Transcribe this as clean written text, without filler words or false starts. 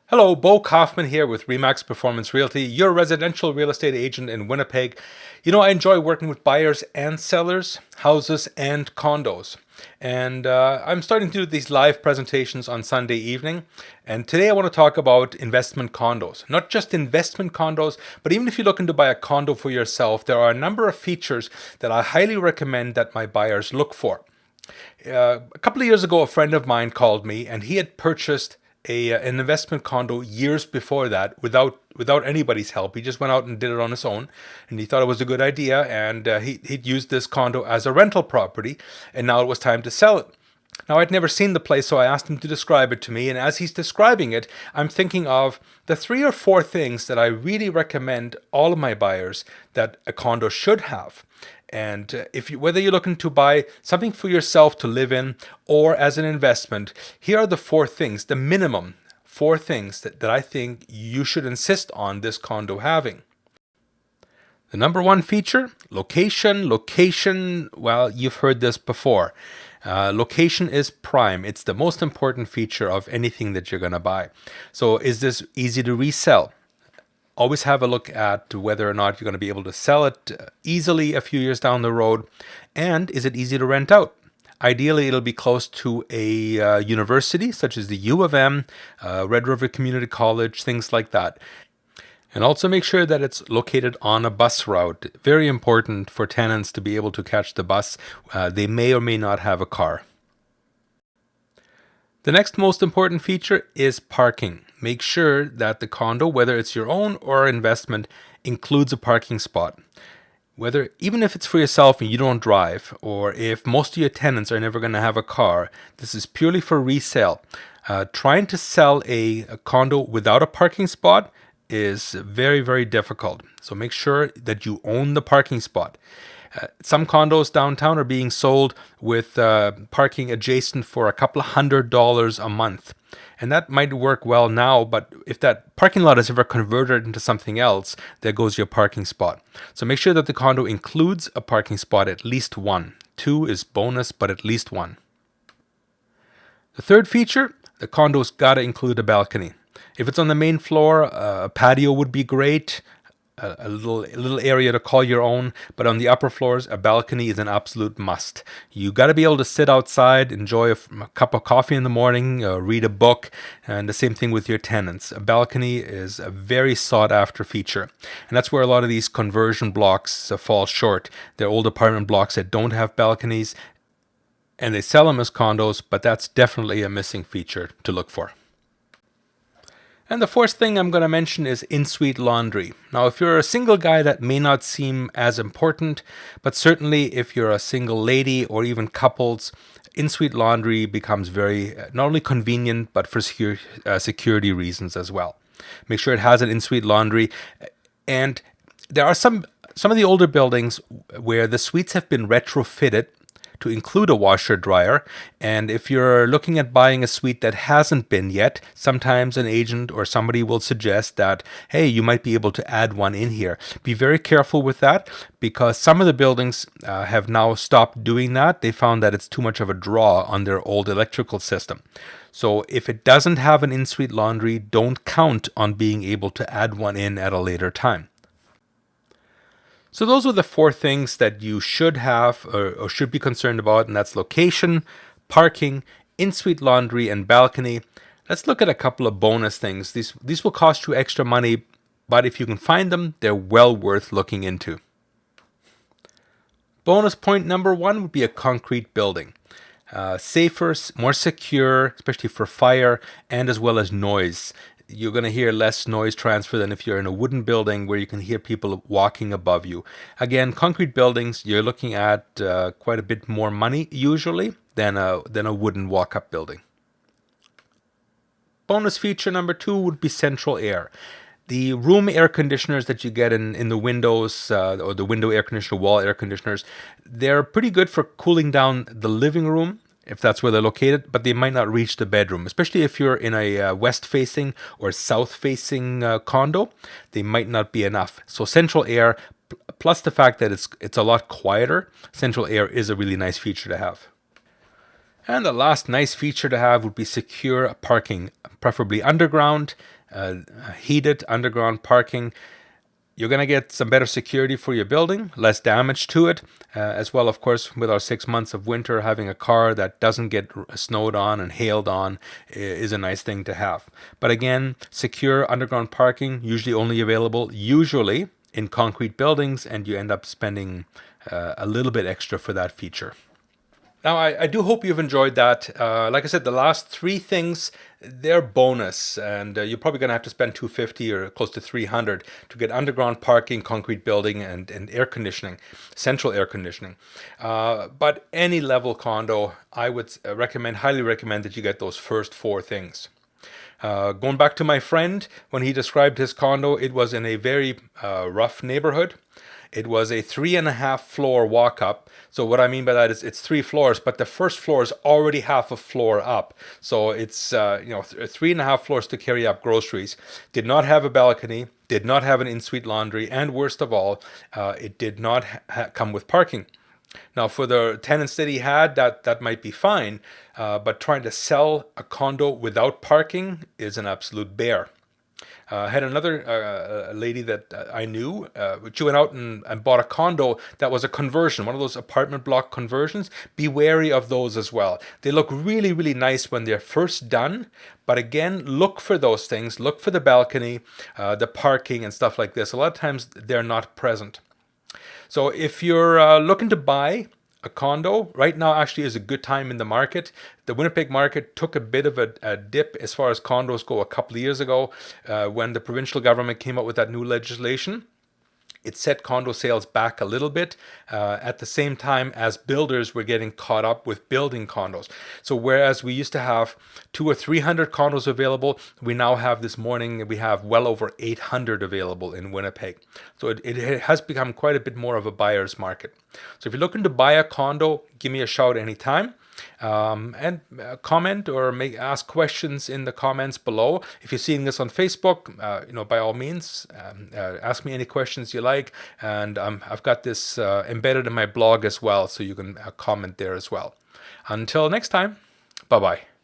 Hello, 𝗀𝗀𝘀𝘀 here with Remax Performance Realty, your residential real estate agent in Winnipeg. You know, I enjoy working with buyers and sellers, houses and condos. And I'm starting to do these live presentations on Sunday evening. And today I want to talk about investment condos. Not just investment condos, but even if you're looking to buy a condo for yourself, there are a number of features that I highly recommend that my buyers look for. A couple of years ago, a friend of mine called me and he had purchased an investment condo years before that without anybody's help. He just went out and did it on his own, and he thought it was a good idea, and he'd used this condo as a rental property, and now it was time to sell it. Now, I'd never seen the place, so I asked him to describe it to me, and as he's describing it, I'm thinking of the 3 or 4 things that I really recommend all of my buyers that a condo should have. And whether you're looking to buy something for yourself to live in or as an investment, here are the 4 things, the minimum 4 things that I think you should insist on this condo having. The number 1 feature, location. Location, well, you've heard this before. Location is prime. It's the most important feature of anything that you're going to buy. So is this easy to resell? Always have a look at whether or not you're going to be able to sell it easily a few years down the road. And is it easy to rent out? Ideally, it'll be close to a university, such as the U of M, Red River Community College, things like that. And also make sure that it's located on a bus route. Very important for tenants to be able to catch the bus. They may or may not have a car. The next most important feature is parking. Make sure that the condo, whether it's your own or investment, includes a parking spot. Even if it's for yourself and you don't drive, or if most of your tenants are never going to have a car, this is purely for resale. Trying to sell a condo without a parking spot is very, very difficult. So make sure that you own the parking spot. Some condos downtown are being sold with parking adjacent for a couple of $100 a month. And that might work well now, but if that parking lot is ever converted into something else, there goes your parking spot. So make sure that the condo includes a parking spot, at least 1. 2 is bonus, but at least 1. The third feature, the condo's got to include a balcony. If it's on the main floor, a patio would be great. A little area to call your own, but on the upper floors, a balcony is an absolute must. You got to be able to sit outside, enjoy a cup of coffee in the morning, read a book, and the same thing with your tenants. A balcony is a very sought after feature, and that's where a lot of these conversion blocks fall short. They're old apartment blocks that don't have balconies, and they sell them as condos, but that's definitely a missing feature to look for. And the 4th thing I'm going to mention is in-suite laundry. Now, if you're a single guy, that may not seem as important, but certainly if you're a single lady or even couples, in-suite laundry becomes very not only convenient, but for security reasons as well. Make sure it has an in-suite laundry. And there are some of the older buildings where the suites have been retrofitted to include a washer dryer, and if you're looking at buying a suite that hasn't been yet, sometimes an agent or somebody will suggest that, hey, you might be able to add one in here. Be very careful with that, because some of the buildings have now stopped doing that. They found that it's too much of a draw on their old electrical system. So if it doesn't have an in-suite laundry, don't count on being able to add one in at a later time. So those are the 4 things that you should have or should be concerned about, and that's location, parking, in-suite laundry, and balcony. Let's look at a couple of bonus things. These will cost you extra money, but if you can find them, they're well worth looking into. Bonus point number 1 would be a concrete building. Safer, more secure, especially for fire, and as well as noise. You're going to hear less noise transfer than if you're in a wooden building where you can hear people walking above you. Again, concrete buildings, you're looking at quite a bit more money usually than a wooden walk-up building. Bonus feature number 2 would be central air. The room air conditioners that you get in the windows, or the window air conditioner, wall air conditioners, they're pretty good for cooling down the living room, if that's where they're located, but they might not reach the bedroom, especially if you're in a west-facing or south-facing condo. They might not be enough. So central air, plus the fact that it's a lot quieter, central air is a really nice feature to have. And the last nice feature to have would be secure parking, preferably underground. heated underground parking. You're going to get some better security for your building, less damage to it, as well, of course, with our 6 months of winter, having a car that doesn't get snowed on and hailed on is a nice thing to have. But again, secure underground parking, usually only available, usually in concrete buildings, and you end up spending a little bit extra for that feature. Now, I do hope you've enjoyed that. Like I said, the last three things, they're bonus, and you're probably going to have to spend $250 or close to $300 to get underground parking, concrete building, and air conditioning, central air conditioning. But any level condo, I would highly recommend that you get those first four things. Going back to my friend, when he described his condo, it was in a very rough neighborhood. It was a 3.5 floor walk up. So what I mean by that is it's 3 floors, but the first floor is already half a floor up. So it's 3.5 floors to carry up groceries. Did not have a balcony, did not have an in-suite laundry, and worst of all, it did not come with parking. Now, for the tenants that he had, that might be fine, but trying to sell a condo without parking is an absolute bear. I had another lady that I knew. She went out and bought a condo that was a conversion, one of those apartment block conversions. Be wary of those as well. They look really, really nice when they're first done. But again, look for those things. Look for the balcony, the parking and stuff like this. A lot of times they're not present. So if you're looking to buy a condo, right now actually is a good time in the market. The Winnipeg market took a bit of a dip as far as condos go a couple of years ago when the provincial government came up with that new legislation. It set condo sales back a little bit at the same time as builders were getting caught up with building condos. So whereas we used to have 200 or 300 condos available, we now have this morning, we have well over 800 available in Winnipeg. So it has become quite a bit more of a buyer's market. So if you're looking to buy a condo, give me a shout anytime. And comment or ask questions in the comments below. If you're seeing this on Facebook, by all means, ask me any questions you like. And I've got this embedded in my blog as well, so you can comment there as well. Until next time, bye-bye.